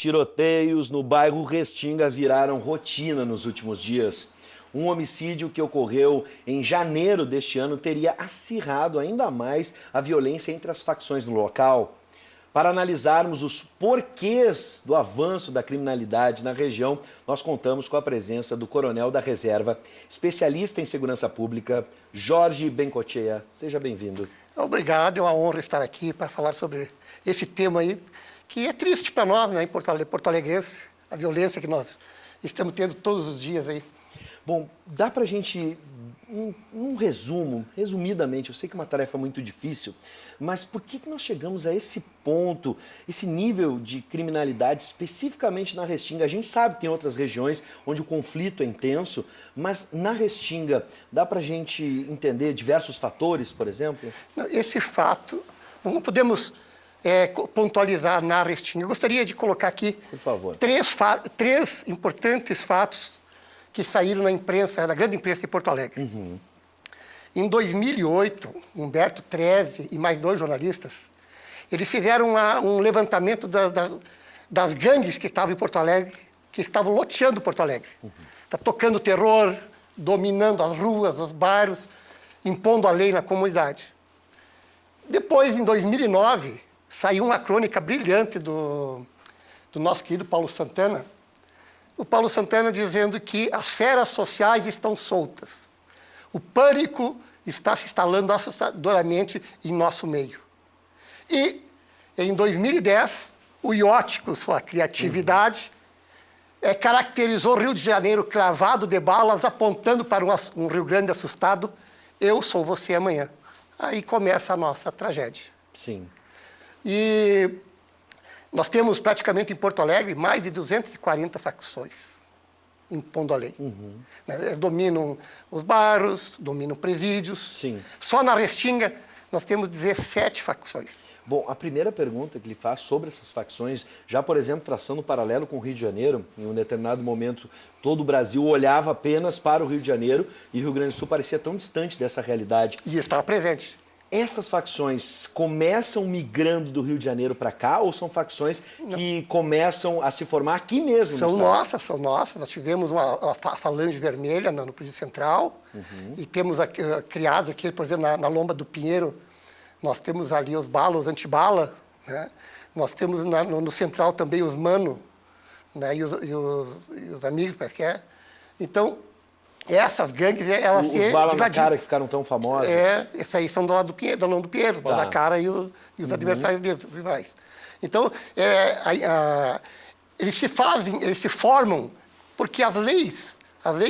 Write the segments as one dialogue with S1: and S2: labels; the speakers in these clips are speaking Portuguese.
S1: tiroteios no bairro Restinga viraram rotina nos últimos dias. Um homicídio que ocorreu em janeiro deste ano teria acirrado ainda mais a violência entre as facções no local. Para analisarmos os porquês do avanço da criminalidade na região, nós contamos com a presença do coronel da reserva, especialista em segurança pública, Jorge Bencochea. Seja bem-vindo.
S2: Obrigado, é uma honra estar aqui para falar sobre esse tema aí, que é triste para nós, né, em Porto Alegrense, a violência que nós estamos tendo todos os dias aí.
S1: Bom, dá para a gente, um resumo, resumidamente, eu sei que é uma tarefa muito difícil, mas por que nós chegamos a esse ponto, esse nível de criminalidade, especificamente na Restinga? A gente sabe que tem outras regiões onde o conflito é intenso, mas na Restinga, dá para a gente entender diversos fatores, por exemplo?
S2: Esse fato, não podemos pontualizar na Restinga. Eu gostaria de colocar aqui,
S1: por favor,
S2: três importantes fatos que saíram na imprensa, na grande imprensa de Porto Alegre. Em 2008, Humberto Treze e mais 2 jornalistas, eles fizeram um levantamento das gangues que estavam em Porto Alegre, que estavam loteando Porto Alegre. Tá tocando terror, dominando as ruas, os bairros, impondo a lei na comunidade. Depois, em 2009, saiu uma crônica brilhante do nosso querido Paulo Santana, o Paulo Santana dizendo que as feras sociais estão soltas. O pânico está se instalando assustadoramente em nosso meio. E, em 2010, o IOT, com sua criatividade, caracterizou o Rio de Janeiro cravado de balas, apontando para um Rio Grande assustado. Eu sou você amanhã. Aí começa a nossa tragédia.
S1: Sim.
S2: E nós temos praticamente em Porto Alegre mais de 240 facções impondo a lei. Dominam os bairros, dominam presídios.
S1: Sim.
S2: Só na Restinga nós temos 17 facções.
S1: Bom, a primeira pergunta que ele faz sobre essas facções, já, por exemplo, traçando um paralelo com o Rio de Janeiro, em um determinado momento, todo o Brasil olhava apenas para o Rio de Janeiro e o Rio Grande do Sul parecia tão distante dessa realidade.
S2: E estava presente.
S1: Essas facções começam migrando do Rio de Janeiro para cá ou são facções que começam a se formar aqui mesmo?
S2: São nossas. Nós tivemos uma falange vermelha no Presídio Central e temos criado aqui, por exemplo, na Lomba do Pinheiro, nós temos ali os balas, antibala, né? Nós temos no Central também os mano, né? e os amigos, parece que é. Então, essas gangues, elas se...
S1: Os balas na cara que ficaram tão famosas.
S2: Esses aí são do lado do Pinheiro, da Lomba do Pinheiro, os balas da cara e os adversários deles, os rivais. Então, eles se formam, porque as leis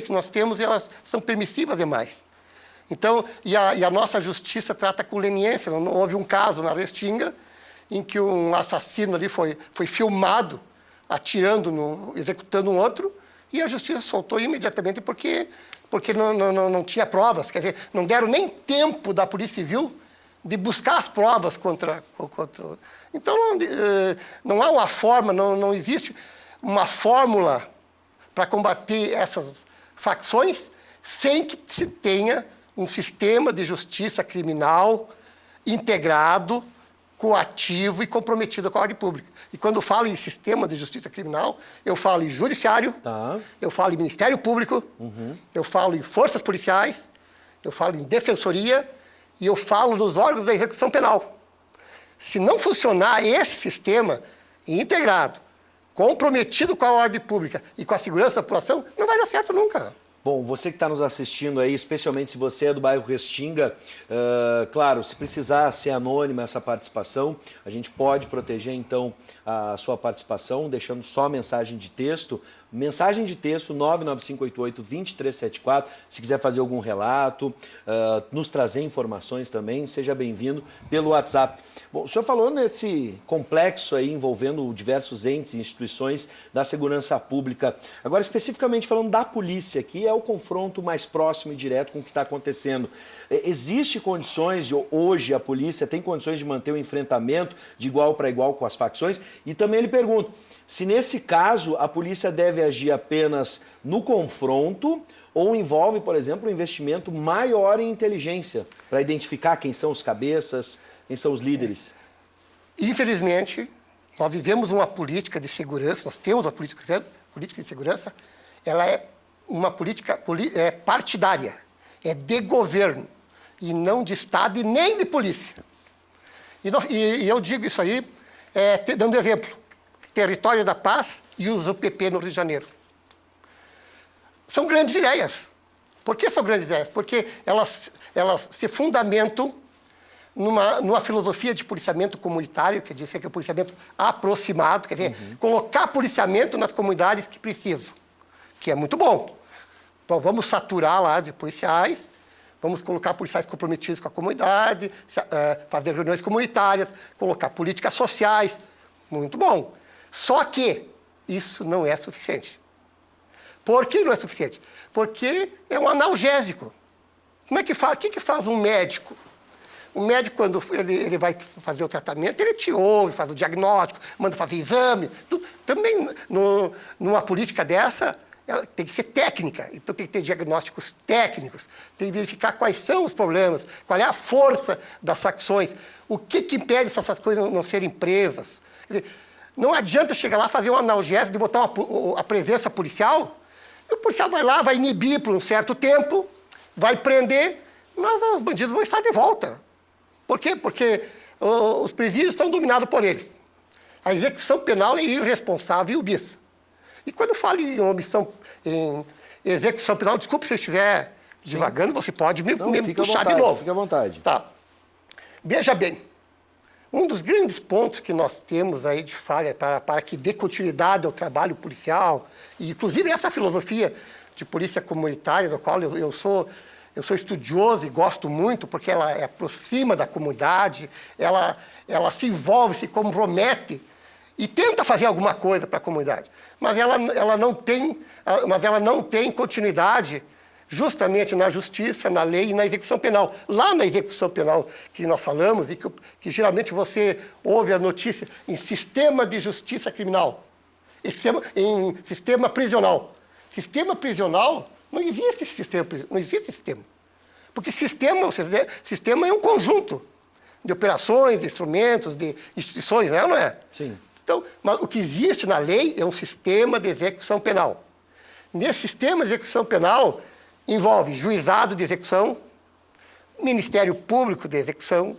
S2: que nós temos, elas são permissivas demais. Então, e a nossa justiça trata com leniência. Não houve um caso na Restinga em que um assassino ali foi filmado atirando, executando um outro, e a justiça soltou imediatamente porque não tinha provas. Quer dizer, não deram nem tempo da Polícia Civil de buscar as provas contra... Então, não há uma forma, não existe uma fórmula para combater essas facções sem que se tenha um sistema de justiça criminal integrado, coativo e comprometido com a ordem pública. E quando eu falo em sistema de justiça criminal, eu falo em judiciário, eu falo em Ministério Público, eu falo em forças policiais, eu falo em defensoria e eu falo nos órgãos da execução penal. Se não funcionar esse sistema integrado, comprometido com a ordem pública e com a segurança da população, não vai dar certo nunca.
S1: Bom, você que está nos assistindo aí, especialmente se você é do bairro Restinga, claro, se precisar ser anônima essa participação, a gente pode proteger então a sua participação, deixando só mensagem de texto. Mensagem de texto 99588-2374, se quiser fazer algum relato, nos trazer informações também, seja bem-vindo pelo WhatsApp. Bom, o senhor falou nesse complexo aí envolvendo diversos entes e instituições da segurança pública. Agora, especificamente falando da polícia, que é o confronto mais próximo e direto com o que está acontecendo. Existe condições de, hoje, a polícia tem condições de manter o enfrentamento de igual para igual com as facções? E também ele pergunta, se nesse caso a polícia deve agir apenas no confronto ou envolve, por exemplo, um investimento maior em inteligência para identificar quem são os cabeças, quem são os líderes?
S2: Infelizmente, Nós vivemos uma política de segurança, nós temos uma política de segurança, ela é uma política partidária, é de governo, e não de Estado e nem de polícia. E eu digo isso aí, dando exemplo, Território da Paz e os UPP no Rio de Janeiro. São grandes ideias. Por que são grandes ideias? Porque elas se fundamentam numa filosofia de policiamento comunitário, que diz que é o policiamento aproximado, quer dizer, colocar policiamento nas comunidades que precisam, que é muito bom. Então, vamos saturar lá de policiais, vamos colocar policiais comprometidos com a comunidade, fazer reuniões comunitárias, colocar políticas sociais, muito bom. Só que isso não é suficiente. Por que não é suficiente? Porque é um analgésico. Como é que faz? O que faz um médico? O médico, quando ele vai fazer o tratamento, ele te ouve, faz o diagnóstico, manda fazer exame. Tudo. Também, numa política dessa, ela tem que ser técnica. Então, tem que ter diagnósticos técnicos, tem que verificar quais são os problemas, qual é a força das facções, o que impede essas coisas não serem presas. Quer dizer, não adianta chegar lá, fazer um analgésico, de botar a presença policial, e o policial vai lá, vai inibir por um certo tempo, vai prender, mas os bandidos vão estar de volta. Por quê? Porque os presídios estão dominados por eles. A execução penal é irresponsável e omissa. E quando eu falo em execução penal, desculpe se eu estiver divagando, você pode me puxar de novo.
S1: Fica à vontade.
S2: Tá. Veja bem, um dos grandes pontos que nós temos aí de falha para que dê continuidade ao trabalho policial, e inclusive essa filosofia de polícia comunitária, da qual eu sou estudioso e gosto muito, porque ela aproxima da comunidade, ela se envolve, se compromete e tenta fazer alguma coisa para a comunidade. Mas ela não tem continuidade justamente na justiça, na lei e na execução penal. Lá na execução penal que nós falamos, e que geralmente você ouve a notícia em sistema de justiça criminal, em sistema prisional. Sistema prisional, não existe sistema. Porque sistema é um conjunto de operações, de instrumentos, de instituições, não é ou não é?
S1: Sim.
S2: Então, mas o que existe na lei é um sistema de execução penal. Nesse sistema de execução penal, envolve juizado de execução, Ministério Público de Execução,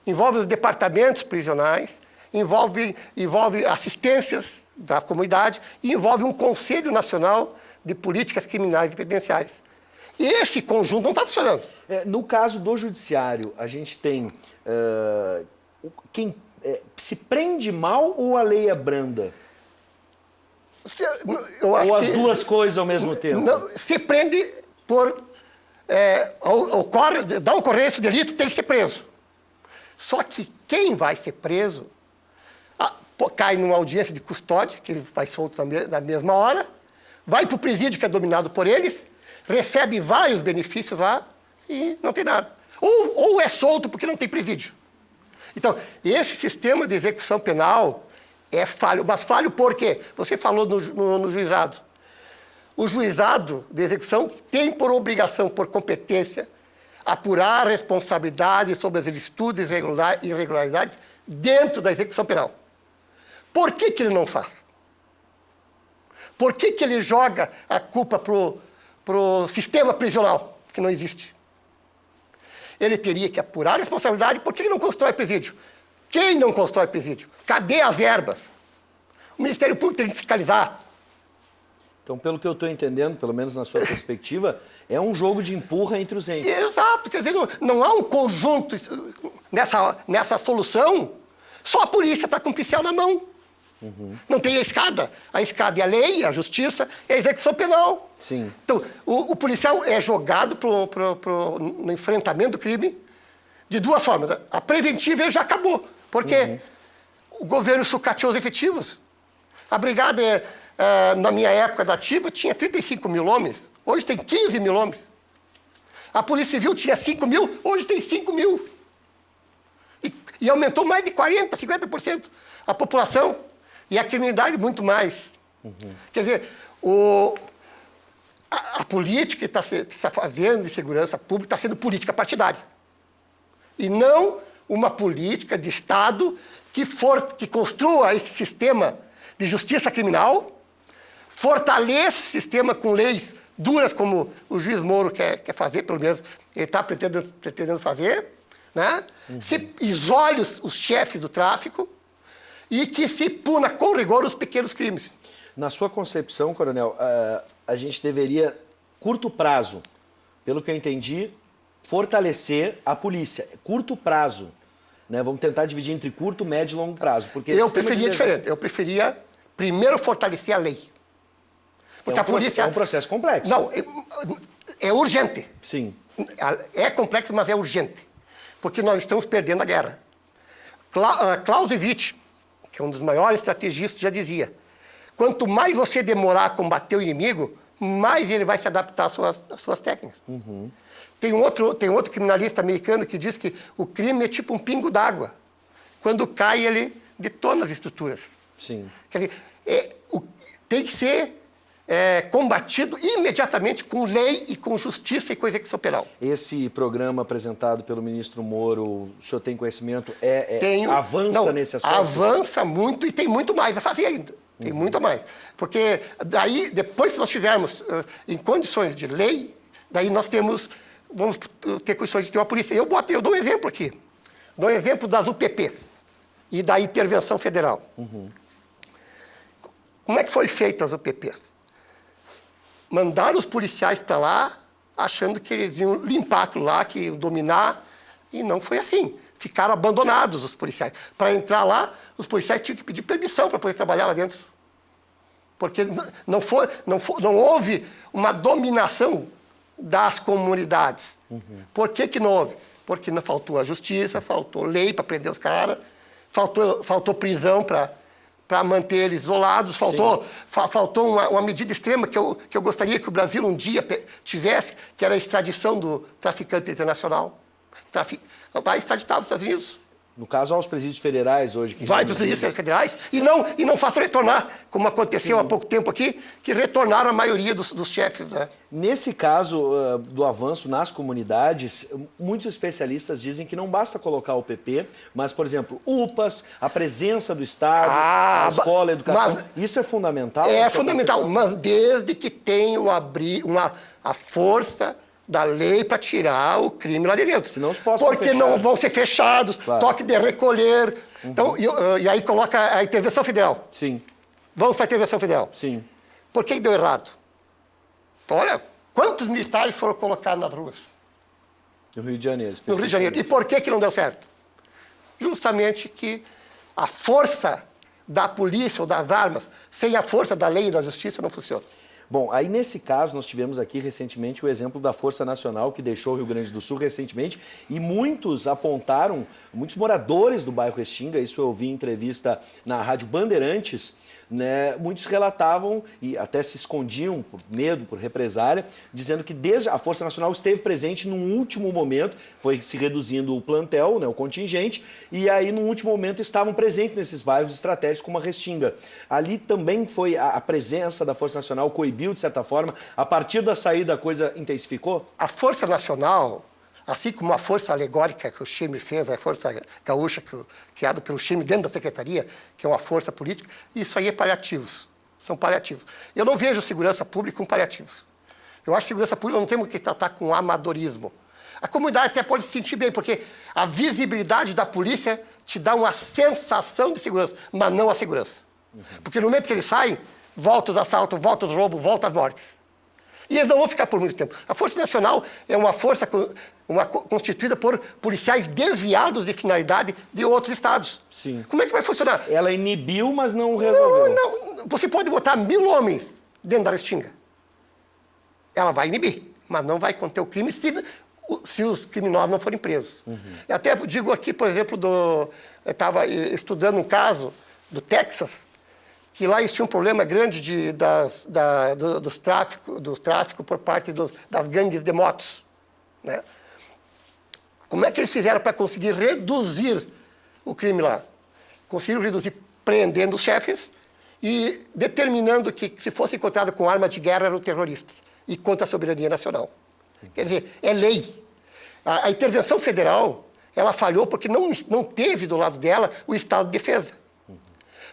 S2: envolve os departamentos prisionais, envolve assistências da comunidade e envolve um Conselho Nacional de Políticas Criminais e Penitenciárias. E esse conjunto não está funcionando.
S1: No caso do judiciário, a gente tem quem se prende mal ou a lei é branda?
S2: Eu acho
S1: ou as duas coisas ao mesmo tempo?
S2: Não, se prende por... da ocorrência do delito, tem que ser preso. Só que quem vai ser preso cai numa audiência de custódia, que vai solto na mesma hora, vai para o presídio, que é dominado por eles, recebe vários benefícios lá e não tem nada. Ou é solto porque não tem presídio. Então, esse sistema de execução penal é falho. Mas falho por quê? Você falou no juizado. O juizado de execução tem por obrigação, por competência, apurar a responsabilidade sobre as ilicitudes e irregularidades dentro da execução penal. Por que ele não faz? Por que ele joga a culpa para o sistema prisional, que não existe? Ele teria que apurar a responsabilidade. Por que não constrói presídio? Quem não constrói presídio? Cadê as verbas? O Ministério Público tem que fiscalizar.
S1: Então, pelo que eu estou entendendo, pelo menos na sua perspectiva, é um jogo de empurra entre os entes.
S2: Exato. Quer dizer, não há um conjunto nessa solução. Só a polícia está com o pincel na mão. Não tem a escada. A escada é a lei, a justiça, é a execução penal.
S1: Sim.
S2: Então, o policial é jogado no enfrentamento do crime de duas formas. A preventiva ele já acabou, porque o governo sucateou os efetivos. A brigada, na minha época da ativa, tinha 35 mil homens. Hoje tem 15 mil homens. A Polícia Civil tinha 5 mil, hoje tem 5 mil. E aumentou mais de 40%, 50% a população. E a criminalidade muito mais. Quer dizer, a política que está fazendo de segurança pública está sendo política partidária. E não uma política de Estado que construa esse sistema de justiça criminal, fortaleça esse sistema com leis duras, como o juiz Moro quer fazer, pelo menos ele está pretendendo fazer, né? Se isole os chefes do tráfico e que se puna com rigor os pequenos crimes.
S1: Na sua concepção, coronel, a gente deveria, curto prazo, pelo que eu entendi, fortalecer a polícia. Curto prazo. Né? Vamos tentar dividir entre curto, médio e longo prazo. Porque
S2: eu preferia diferente. Eu preferia primeiro fortalecer a lei. Porque a polícia...
S1: É um processo complexo.
S2: Não, é urgente.
S1: Sim.
S2: É complexo, mas é urgente. Porque nós estamos perdendo a guerra. Clausewitz, que é um dos maiores estrategistas, já dizia: quanto mais você demorar a combater o inimigo, mais ele vai se adaptar às suas técnicas. Tem um outro criminalista americano que diz que o crime é tipo um pingo d'água. Quando cai, ele detona as estruturas.
S1: Sim.
S2: Quer dizer, tem que ser combatido imediatamente com lei e com justiça e com execução penal.
S1: Esse programa apresentado pelo ministro Moro, o senhor tem conhecimento, avança nesse aspecto?
S2: Avança muito e tem muito mais a fazer ainda. Tem muito mais. Porque daí, depois que nós tivermos em condições de lei, daí nós vamos ter condições de ter uma polícia. Eu dou um exemplo aqui. Dou um exemplo das UPPs e da intervenção federal. Como é que foi feita as UPPs? Mandaram os policiais para lá, achando que eles iam limpar aquilo lá, que iam dominar, e não foi assim. Ficaram abandonados os policiais. Para entrar lá, os policiais tinham que pedir permissão para poder trabalhar lá dentro. Porque não houve uma dominação das comunidades. Por que não houve? Porque não faltou a justiça, faltou lei para prender os caras, faltou prisão para manter eles isolados, faltou uma medida extrema que eu gostaria que o Brasil um dia tivesse, que era a extradição do traficante internacional. Vai extraditar dos Estados Unidos.
S1: No caso, aos presídios federais hoje.
S2: Vai para os presídios federais e não faça retornar, como aconteceu há pouco tempo aqui, que retornaram a maioria dos chefes. Né?
S1: Nesse caso do avanço nas comunidades, muitos especialistas dizem que não basta colocar o PP, mas, por exemplo, UPAs, a presença do Estado, a escola, a educação, isso é fundamental?
S2: É fundamental, mas desde que tenha a força da lei para tirar o crime lá de dentro.
S1: Senão os postos
S2: porque não vão ser fechados,
S1: claro.
S2: Toque de recolher. Então, e aí coloca a intervenção federal.
S1: Sim.
S2: Vamos para a intervenção federal.
S1: Sim.
S2: Por que deu errado? Olha, quantos militares foram colocados nas ruas?
S1: No Rio de Janeiro.
S2: No Rio de Janeiro. E por que não deu certo? Justamente que a força da polícia ou das armas, sem a força da lei e da justiça, não funciona.
S1: Bom, aí nesse caso nós tivemos aqui recentemente o exemplo da Força Nacional que deixou o Rio Grande do Sul recentemente e muitos apontaram, muitos moradores do bairro Restinga, isso eu ouvi em entrevista na Rádio Bandeirantes, né, muitos relatavam e até se escondiam por medo, por represália, dizendo que desde a Força Nacional esteve presente num último momento, foi se reduzindo o plantel, né, o contingente, e aí num último momento estavam presentes nesses bairros estratégicos como a Restinga. Ali também foi a presença da Força Nacional, coibiu de certa forma, a partir da saída a coisa intensificou?
S2: A Força Nacional, assim como a força alegórica que o Chime fez, a força gaúcha criada pelo Chime dentro da secretaria, que é uma força política, isso aí é paliativos, são paliativos. Eu não vejo segurança pública com paliativos. Eu acho que segurança pública não temos que tratar com amadorismo. A comunidade até pode se sentir bem, porque a visibilidade da polícia te dá uma sensação de segurança, mas não a segurança. Porque no momento que eles saem, volta os assaltos, volta os roubos, volta as mortes. E eles não vão ficar por muito tempo. A Força Nacional é uma força constituída por policiais desviados de finalidade de outros estados.
S1: Sim.
S2: Como é que vai funcionar?
S1: Ela inibiu, mas não resolveu.
S2: Não. Você pode botar 1000 homens dentro da Restinga. Ela vai inibir, mas não vai conter o crime se os criminosos não forem presos. Eu até digo aqui, por exemplo, eu estava estudando um caso do Texas, que lá existia um problema grande do tráfico por parte das gangues de motos. Né? Como é que eles fizeram para conseguir reduzir o crime lá? Conseguiram reduzir prendendo os chefes e determinando que, se fosse encontrado com arma de guerra, eram terroristas e contra a soberania nacional. Quer dizer, é lei. A intervenção federal ela falhou porque não teve do lado dela o estado de defesa.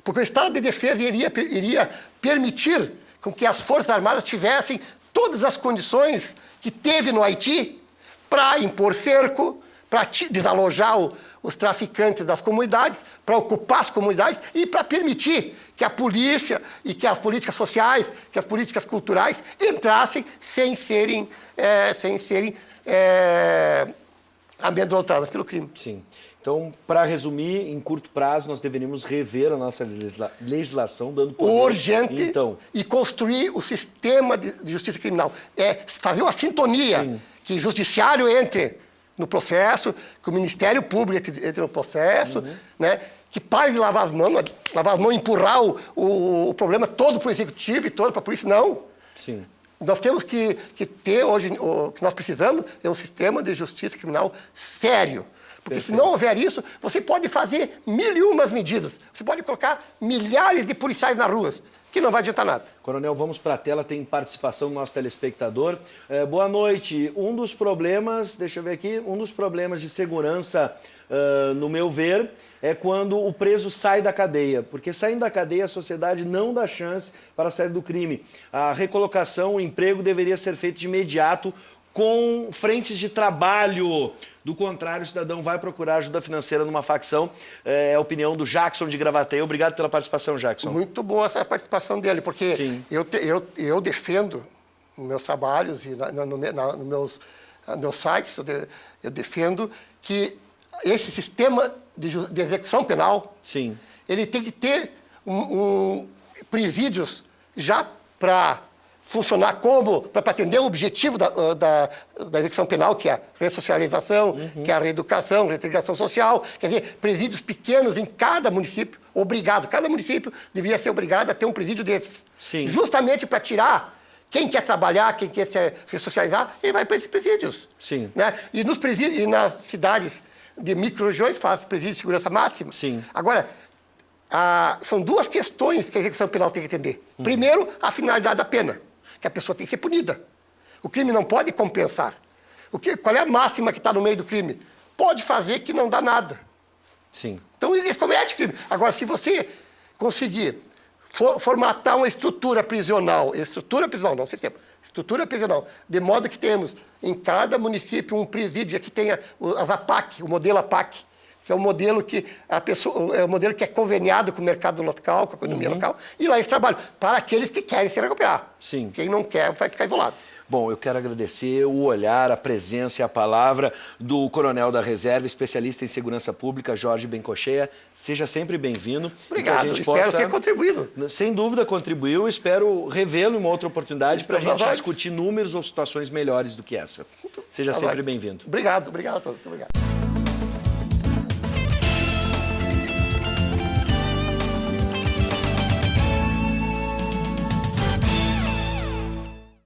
S2: Porque o estado de defesa iria permitir com que as Forças Armadas tivessem todas as condições que teve no Haiti para impor cerco, para desalojar os traficantes das comunidades, para ocupar as comunidades e para permitir que a polícia e que as políticas sociais, que as políticas culturais entrassem sem serem amedrontadas pelo crime.
S1: Sim. Então, para resumir, em curto prazo, nós deveríamos rever a nossa legislação, dando poder.
S2: Urgente,
S1: então,
S2: e construir o sistema de justiça criminal. Fazer uma sintonia,
S1: sim,
S2: que o judiciário entre no processo, que o Ministério Público entre no processo, né? Que pare de lavar as mãos e empurrar o problema todo para o executivo e todo para a polícia. Não.
S1: sim.
S2: Nós temos que ter hoje, o que nós precisamos é um sistema de justiça criminal sério. Porque se não houver isso, você pode fazer 1001 medidas. Você pode colocar milhares de policiais nas ruas, que não vai adiantar nada.
S1: Coronel, vamos para a tela, tem participação do nosso telespectador. Boa noite. Um dos problemas, deixa eu ver aqui, um dos problemas de segurança, no meu ver, é quando o preso sai da cadeia. Porque saindo da cadeia, a sociedade não dá chance para sair do crime. A recolocação, o emprego deveria ser feito de imediato com frentes de trabalho. Do contrário, o cidadão vai procurar ajuda financeira numa facção. É a opinião do Jackson de Gravataí. Obrigado pela participação, Jackson.
S2: Muito boa essa participação dele, porque eu defendo nos meus trabalhos e nos meus sites, eu defendo que esse sistema de execução penal,
S1: sim,
S2: ele tem que ter presídios já para funcionar para atender o objetivo da execução penal, que é a ressocialização, que é a reeducação, reintegração social. Quer dizer, presídios pequenos em cada município, cada município deveria ser obrigado a ter um presídio desses.
S1: Sim.
S2: Justamente para tirar quem quer trabalhar, quem quer se ressocializar, ele vai para esses presídios.
S1: Sim.
S2: Né? E nos presídios, e nas cidades de micro-regiões faz presídio de segurança máxima.
S1: Sim.
S2: Agora, são duas questões que a execução penal tem que entender. Primeiro, a finalidade da pena, que a pessoa tem que ser punida. O crime não pode compensar. Qual é a máxima que está no meio do crime? Pode fazer que não dá nada.
S1: Sim.
S2: Então, eles cometem crime. Agora, se você conseguir formatar uma estrutura prisional, não sistema, estrutura prisional, de modo que temos em cada município um presídio que tenha as APAC, o modelo APAC, que é o modelo que é conveniado com o mercado local, com a economia local, e lá eles trabalham para aqueles que querem se recuperar.
S1: Sim.
S2: Quem não quer vai ficar isolado.
S1: Bom, eu quero agradecer o olhar, a presença e a palavra do Coronel da Reserva, especialista em segurança pública, Jorge Bencochea. Seja sempre bem-vindo.
S2: Obrigado, espero ter contribuído.
S1: Sem dúvida contribuiu, espero revê-lo em uma outra oportunidade para a gente discutir números ou situações melhores do que essa. Seja sempre bem-vindo.
S2: Obrigado a todos. Obrigado.